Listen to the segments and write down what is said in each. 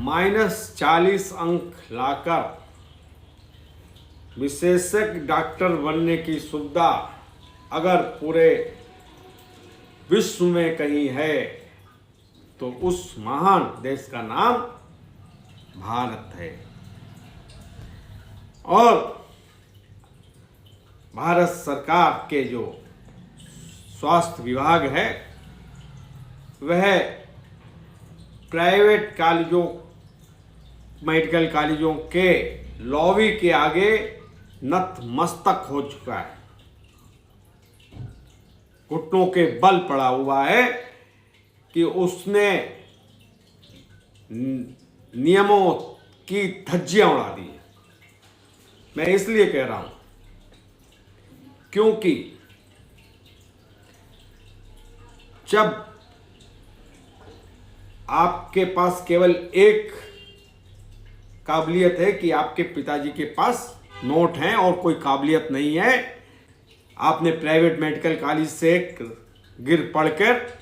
-40 अंक लाकर विशेषज्ञ डॉक्टर बनने की सुविधा अगर पूरे विश्व में कहीं है तो उस महान देश का नाम भारत है। और भारत सरकार के जो स्वास्थ्य विभाग है वह प्राइवेट कॉलेजों, मेडिकल कॉलेजों के लॉबी के आगे नतमस्तक हो चुका है, घुटनों के बल पड़ा हुआ है कि उसने नियमों की धज्जियां उड़ा दी है। मैं इसलिए कह रहा हूं क्योंकि जब आपके पास केवल एक काबिलियत है कि आपके पिताजी के पास नोट हैं और कोई काबिलियत नहीं है, आपने प्राइवेट मेडिकल कॉलेज से गिर पढ़कर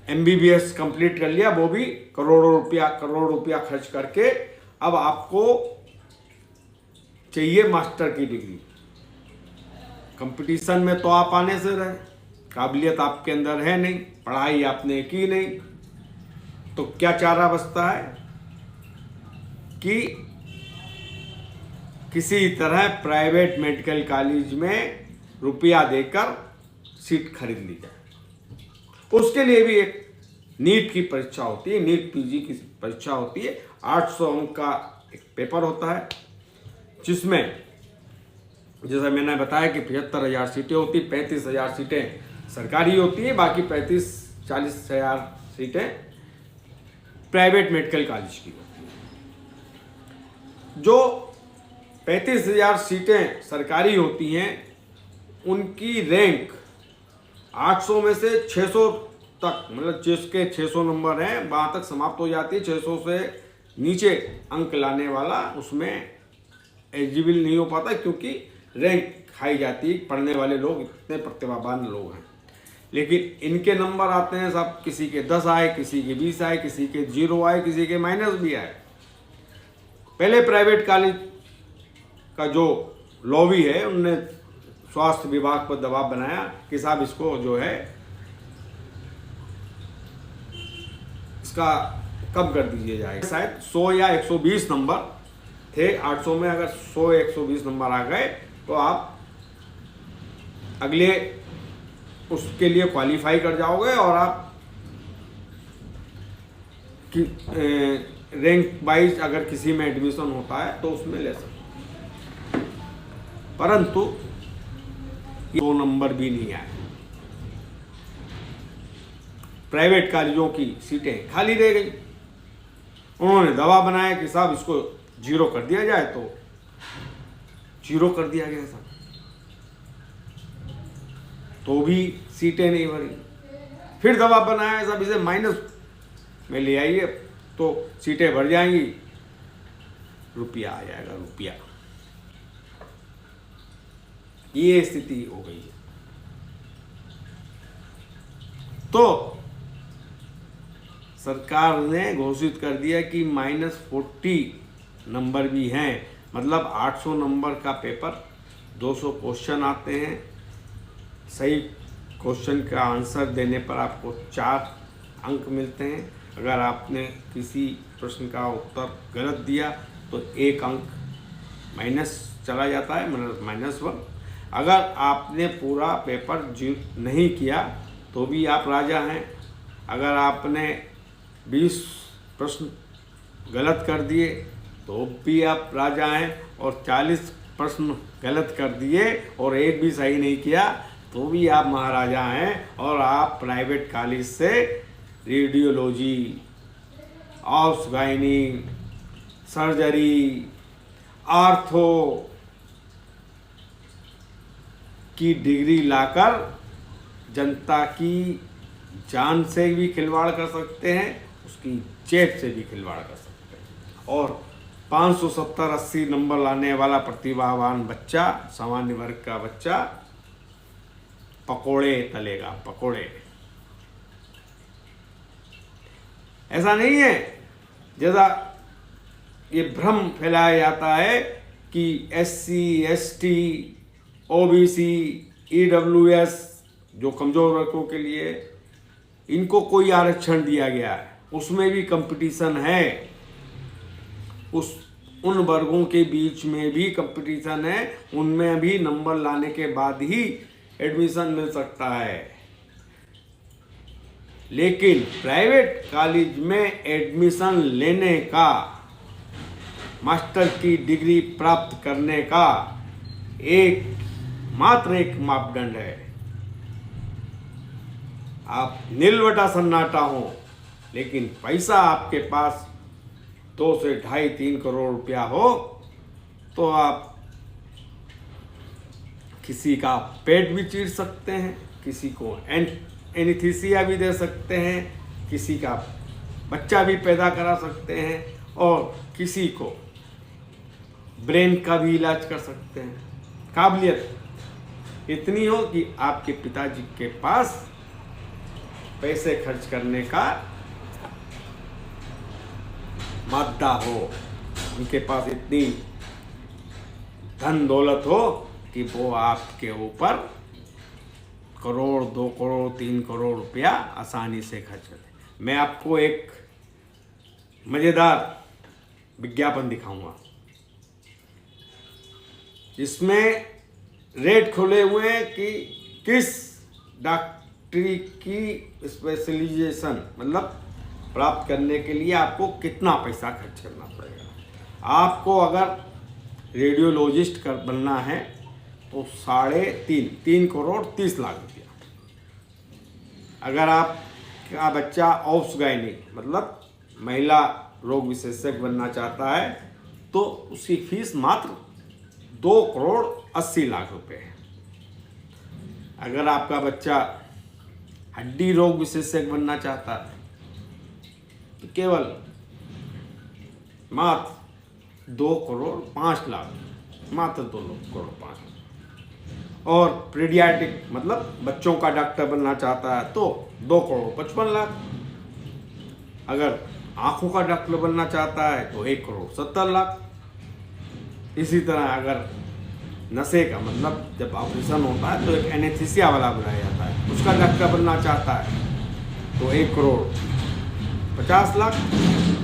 MBBS कंप्लीट कर लिया, वो भी करोड़ों रुपया खर्च करके, अब आपको चाहिए मास्टर की डिग्री। कंपटीशन में तो आप आने से रहे, काबिलियत आपके अंदर है नहीं, पढ़ाई आपने की नहीं, तो क्या चारा बचता है कि किसी तरह प्राइवेट मेडिकल कॉलेज में रुपया देकर सीट खरीद ली जाए। उसके लिए भी एक नीट की परीक्षा होती है, नीट PG की परीक्षा होती है। 800 अंक का एक पेपर होता है जिसमें जैसा मैंने बताया कि 75,000 सीटें होती, 35,000 सीटें सरकारी होती है, बाकी 35-40,000 सीटें प्राइवेट मेडिकल कॉलेज की होती है। जो 35,000 सीटें सरकारी होती हैं उनकी रैंक 800 में से 600 तक, मतलब जिसके 600 नंबर हैं वहाँ तक समाप्त हो जाती है। 600 से नीचे अंक लाने वाला उसमें एलिजिबल नहीं हो पाता क्योंकि रैंक खाई जाती है। पढ़ने वाले लोग इतने प्रतिभावान लोग हैं, लेकिन इनके नंबर आते हैं सब, किसी के 10 आए, किसी के 20 आए, किसी के 0 आए, किसी के माइनस भी आए। पहले प्राइवेट कॉलेज का जो लॉबी है उनने स्वास्थ्य विभाग पर दबाव बनाया कि साहब इसको जो है इसका कम कर दीजिए जाएगा। शायद 100 या 120 नंबर थे 800 में, अगर 100 या 120 नंबर आ गए तो आप अगले उसके लिए क्वालिफाई कर जाओगे और आप रैंक वाइज अगर किसी में एडमिशन होता है तो उसमें ले सकते। परंतु 2 नंबर भी नहीं आए, प्राइवेट कॉलेजों की सीटें खाली रह गई। उन्होंने दबाव बनाया कि साहब इसको 0 कर दिया जाए, तो 0 कर दिया गया साहब, तो भी सीटें नहीं भरी। फिर दबाव बनाया साहब इसे माइनस में ले आइए तो सीटें भर जाएंगी, रुपया आ जाएगा, रुपया। ये स्थिति हो गई है। तो सरकार ने घोषित कर दिया कि -40 नंबर भी हैं, मतलब 800 नंबर का पेपर, 200 क्वेश्चन आते हैं। सही क्वेश्चन का आंसर देने पर आपको 4 अंक मिलते हैं। अगर आपने किसी प्रश्न का उत्तर गलत दिया तो 1 अंक माइनस चला जाता है, मतलब -1। अगर आपने पूरा पेपर नहीं किया तो भी आप राजा हैं। अगर आपने 20 प्रश्न गलत कर दिए तो भी आप राजा हैं, और 40 प्रश्न गलत कर दिए और एक भी सही नहीं किया तो भी आप महाराजा हैं। और आप प्राइवेट कॉलेज से रेडियोलॉजी, ऑब्स-गायनी, सर्जरी, आर्थो की डिग्री लाकर जनता की जान से भी खिलवाड़ कर सकते हैं, उसकी जेब से भी खिलवाड़ कर सकते हैं। और 570-80 नंबर लाने वाला प्रतिभावान बच्चा, सामान्य वर्ग का बच्चा, पकोड़े तलेगा, पकोड़े। ऐसा नहीं है जैसा ये भ्रम फैलाया जाता है कि SC, ST, OBC, EWS जो कमजोर वर्गों के लिए इनको कोई आरक्षण दिया गया है। उसमें भी कंपटीशन है, उन वर्गों के बीच में भी कंपटीशन है, उनमें भी नंबर लाने के बाद ही एडमिशन मिल सकता है। लेकिन प्राइवेट कॉलेज में एडमिशन लेने का, मास्टर की डिग्री प्राप्त करने का मात्र एक मापदंड है, आप नीलवटा सन्नाटा हो लेकिन पैसा आपके पास 2 से 2.5-3 करोड़ रुपया हो तो आप किसी का पेट भी चीर सकते हैं, किसी को एनेस्थीसिया भी दे सकते हैं, किसी का बच्चा भी पैदा करा सकते हैं और किसी को ब्रेन का भी इलाज कर सकते हैं। काबिलियत इतनी हो कि आपके पिताजी के पास पैसे खर्च करने का मादा हो, उनके पास इतनी धन दौलत हो कि वो आपके ऊपर करोड़, 2 करोड़, 3 करोड़ रुपया आसानी से खर्च करते। मैं आपको एक मज़ेदार विज्ञापन दिखाऊंगा, इसमें रेट खुले हुए हैं कि किस डॉक्टरी की स्पेशलाइजेशन मतलब प्राप्त करने के लिए आपको कितना पैसा खर्च करना पड़ेगा। आपको अगर रेडियोलॉजिस्ट बनना है तो 3 करोड़ 30 लाख रुपया। अगर आपका बच्चा ऑब्स गायनिक मतलब महिला रोग विशेषज्ञ बनना चाहता है तो उसकी फीस मात्र 2 करोड़ 80 लाख रुपए है। अगर आपका बच्चा हड्डी रोग विशेषज्ञ बनना चाहता है तो केवल मात्र 2 करोड़ 5 लाख, मात्र 2 करोड़ 5 लाख। और पीडियाट्रिक मतलब बच्चों का डॉक्टर बनना चाहता है तो 2 करोड़ 55 लाख। अगर आंखों का डॉक्टर बनना चाहता है तो 1 करोड़ 70 लाख। इसी तरह अगर नशे का मतलब जब ऑपरेशन होता है तो एक एनेस्थीसिया वाला बुलाया जाता है, उसका डॉक्टर बनना चाहता है तो 1 करोड़ 50 लाख।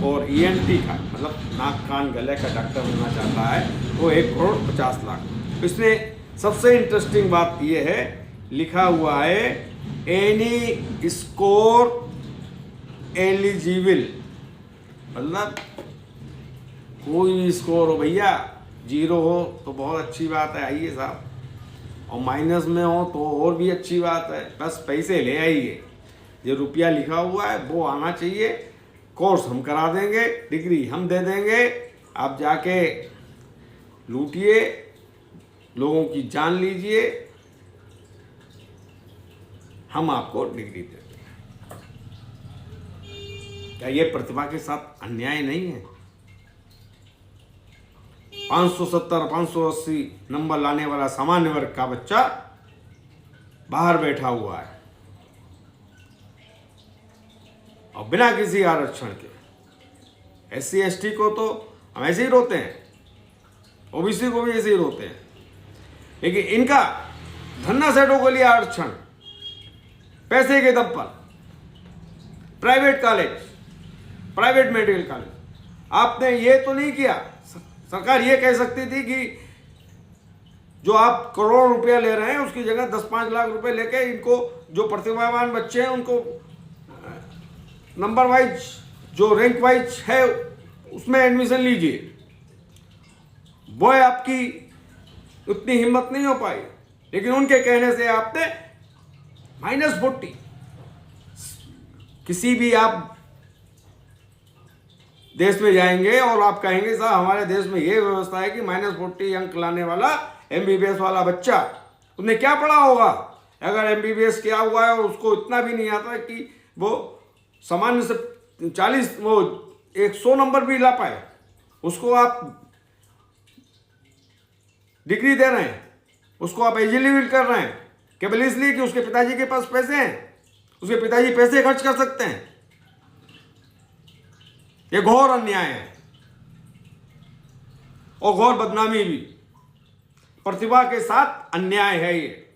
और ENT का मतलब नाक कान गले का डॉक्टर बनना चाहता है तो 1 करोड़ 50 लाख। इसमें सबसे इंटरेस्टिंग बात यह है, लिखा हुआ है एनी स्कोर एलिजिबल, मतलब कोई भी स्कोर हो भैया, 0 हो तो बहुत अच्छी बात है, आइए साहब, और माइनस में हो तो और भी अच्छी बात है, बस पैसे ले आइए। जो रुपया लिखा हुआ है वो आना चाहिए, कोर्स हम करा देंगे, डिग्री हम दे देंगे, आप जाके लूटिए, लोगों की जान लीजिए, हम आपको डिग्री देते हैं। क्या ये प्रतिभा के साथ अन्याय नहीं है? 570 580 नंबर लाने वाला सामान्य वर्ग का बच्चा बाहर बैठा हुआ है और बिना किसी आरक्षण के। SC ST को तो हम ऐसे ही रोते हैं, OBC को भी ऐसे ही रोते हैं, लेकिन इनका धन्ना सेठों को लिए आरक्षण, पैसे के दम पर private college, private medical college. आपने ये तो नहीं किया, सरकार ये कह सकती थी कि जो आप करोड़ रुपया ले रहे हैं उसकी जगह 10-5 लाख रुपए लेके इनको, जो प्रतिभावान बच्चे हैं उनको नंबर वाइज, जो रैंक वाइज है उसमें एडमिशन लीजिए। वो आपकी उतनी हिम्मत नहीं हो पाई, लेकिन उनके कहने से आपने -40। किसी भी आप देश में जाएंगे और आप कहेंगे साहब हमारे देश में ये व्यवस्था है कि -40 अंक लाने वाला MBBS वाला बच्चा, उसने क्या पढ़ा होगा? अगर MBBS किया हुआ है और उसको इतना भी नहीं आता कि वो सामान्य से 100 नंबर भी ला पाए, उसको आप डिग्री दे रहे हैं, उसको आप एलिजिबल कर रहे हैं केवल इसलिए कि उसके पिताजी के पास पैसे हैं, उसके पिताजी पैसे खर्च कर सकते हैं। ये घोर अन्याय है और घोर बदनामी भी। प्रतिभा के साथ अन्याय है ये,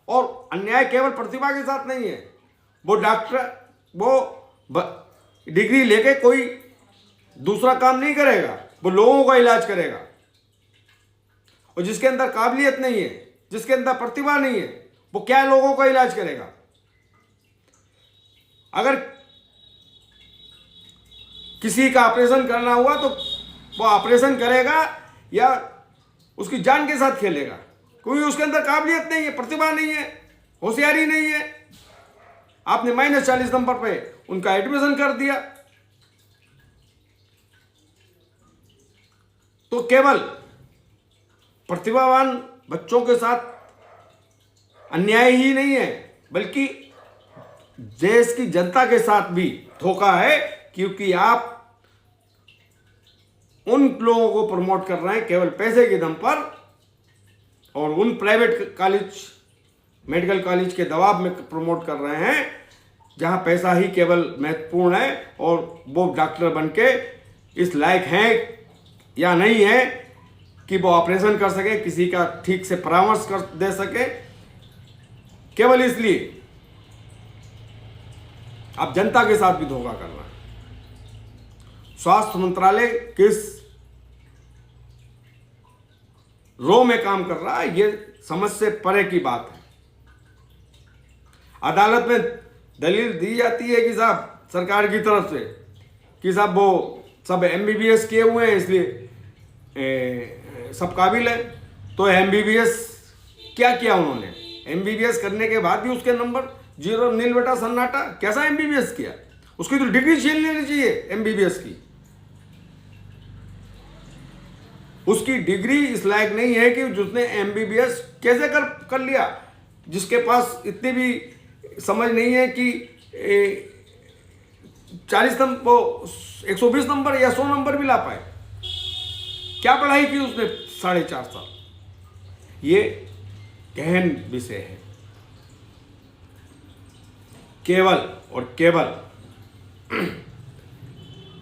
और अन्याय केवल प्रतिभा के साथ नहीं है। वो डॉक्टर डिग्री लेके कोई दूसरा काम नहीं करेगा, वो लोगों का इलाज करेगा। और जिसके अंदर काबिलियत नहीं है, जिसके अंदर प्रतिभा नहीं है, वो क्या लोगों का इलाज करेगा? अगर किसी का ऑपरेशन करना हुआ तो वो ऑपरेशन करेगा या उसकी जान के साथ खेलेगा, क्योंकि उसके अंदर काबिलियत नहीं है, प्रतिभा नहीं है, होशियारी नहीं है। आपने -40 नंबर पे उनका एडमिशन कर दिया, तो केवल प्रतिभावान बच्चों के साथ अन्याय ही नहीं है, बल्कि देश की जनता के साथ भी धोखा है, क्योंकि आप उन लोगों को प्रमोट कर रहे हैं केवल पैसे के दम पर, और उन प्राइवेट कॉलेज, मेडिकल कॉलेज के दबाव में प्रमोट कर रहे हैं जहां पैसा ही केवल महत्वपूर्ण है, और वो डॉक्टर बनके इस लायक हैं या नहीं है कि वो ऑपरेशन कर सके, किसी का ठीक से परामर्श कर दे सके। केवल इसलिए आप जनता के साथ भी धोखा कर रहे हैं। स्वास्थ्य मंत्रालय किस रो में काम कर रहा है, ये समझ से परे की बात है। अदालत में दलील दी जाती है कि साहब सरकार की तरफ से कि साहब वो सब MBBS किए हुए हैं इसलिए सब काबिल है। तो MBBS क्या किया उन्होंने? MBBS करने के बाद भी उसके नंबर 0 नील बेटा सन्नाटा। कैसा MBBS किया? उसकी तो डिग्री छीन लेनी चाहिए MBBS की। उसकी डिग्री इस लायक नहीं है कि जिसने MBBS कैसे कर लिया, जिसके पास इतनी भी समझ नहीं है कि 40 नंबर 120 नंबर या 100 नंबर भी ला पाए। क्या पढ़ाई की उसने 4.5 साल? ये गहन विषय है। केवल और केवल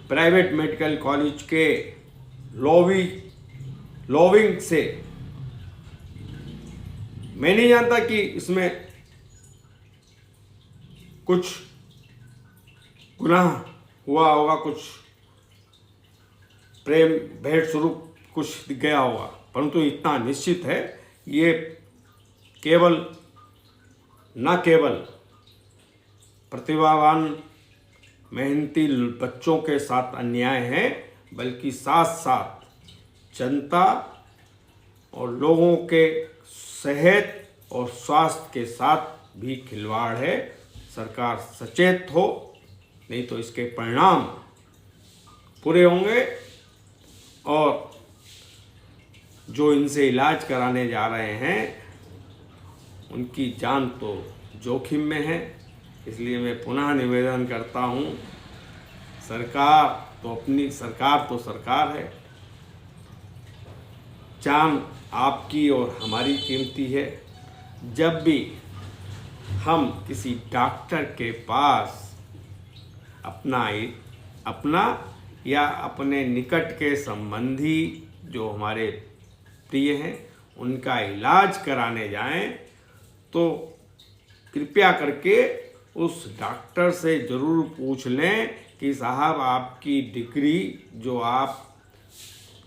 प्राइवेट मेडिकल कॉलेज के लॉबिंग से मैं नहीं जानता कि इसमें कुछ गुनाह हुआ होगा, कुछ प्रेम भेंट स्वरूप कुछ गया होगा, परंतु इतना निश्चित है ये केवल न केवल प्रतिभावान मेहनती बच्चों के साथ अन्याय है, बल्कि साथ साथ जनता और लोगों के सेहत और स्वास्थ्य के साथ भी खिलवाड़ है। सरकार सचेत हो, नहीं तो इसके परिणाम पूरे होंगे और जो इनसे इलाज कराने जा रहे हैं उनकी जान तो जोखिम में है। इसलिए मैं पुनः निवेदन करता हूं, सरकार तो सरकार है, जान आपकी और हमारी कीमती है। जब भी हम किसी डॉक्टर के पास अपना या अपने निकट के संबंधी जो हमारे प्रिय हैं उनका इलाज कराने जाएं तो कृपया करके उस डॉक्टर से ज़रूर पूछ लें कि साहब आपकी डिग्री जो आप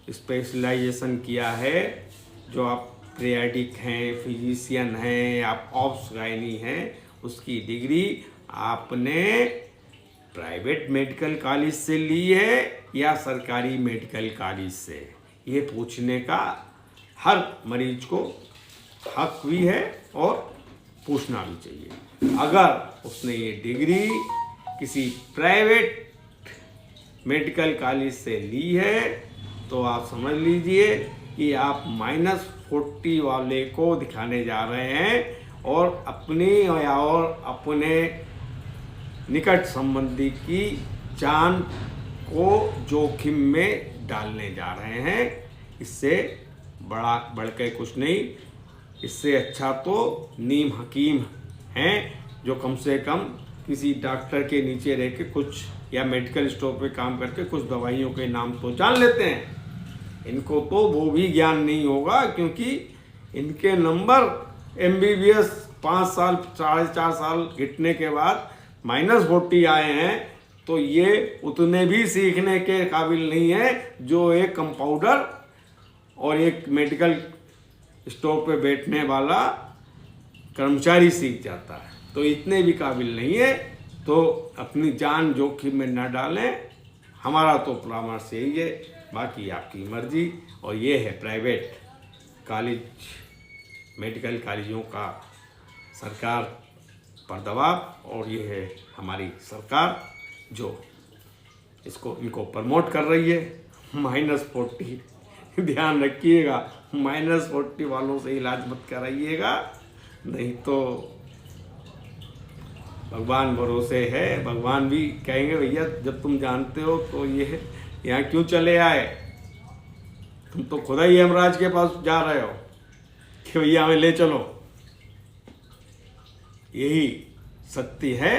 स्पेशलाइजेशन किया है, जो आप पीडियाट्रिक हैं, फिजिशियन हैं, आप ऑब्स गायनी हैं, उसकी डिग्री आपने प्राइवेट मेडिकल कॉलेज से ली है या सरकारी मेडिकल कॉलेज से। ये पूछने का हर मरीज को हक भी है और पूछना भी चाहिए। अगर उसने ये डिग्री किसी प्राइवेट मेडिकल कॉलेज से ली है तो आप समझ लीजिए कि आप -40 वाले को दिखाने जा रहे हैं और अपने निकट संबंधी की जान को जोखिम में डालने जा रहे हैं। इससे बढ़ के कुछ नहीं। इससे अच्छा तो नीम हकीम हैं जो कम से कम किसी डॉक्टर के नीचे रह के कुछ या मेडिकल स्टोर पे काम करके कुछ दवाइयों के नाम तो जान लेते हैं, इनको तो वो भी ज्ञान नहीं होगा, क्योंकि इनके नंबर MBBS 5 साल 4.5 साल घिटने के बाद -40 आए हैं, तो ये उतने भी सीखने के काबिल नहीं है जो एक कंपाउंडर और एक मेडिकल स्टोर पे बैठने वाला कर्मचारी सीख जाता है। तो इतने भी काबिल नहीं है, तो अपनी जान जोखिम में न डालें। हमारा तो परामर्श यही है, बाकी आपकी मर्जी। और ये है प्राइवेट कॉलेज, मेडिकल कॉलेजों का सरकार पर दबाव, और ये है हमारी सरकार जो इनको प्रमोट कर रही है। -40 ध्यान रखिएगा, -40 वालों से इलाज मत कराइएगा, नहीं तो भगवान भरोसे है। भगवान भी कहेंगे भैया जब तुम जानते हो तो ये यहाँ क्यों चले आए, तुम तो खुदा ही यमराज के पास जा रहे हो कि भैया हमें ले चलो। यही सत्य है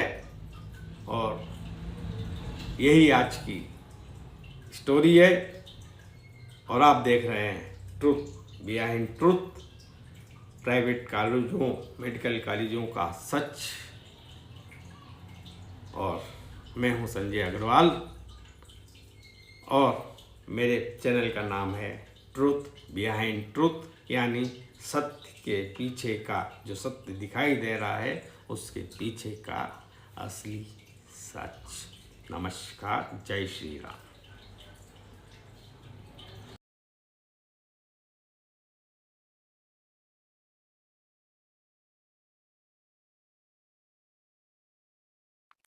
और यही आज की स्टोरी है। और आप देख रहे हैं ट्रुथ बिहाइंड ट्रुथ, प्राइवेट कॉलेजों मेडिकल कॉलेजों का सच। और मैं हूं संजय अग्रवाल और मेरे चैनल का नाम है ट्रुथ बिहाइंड ट्रुथ, यानी सत्य के पीछे का, जो सत्य दिखाई दे रहा है उसके पीछे का असली सच। नमस्कार, जय श्री राम।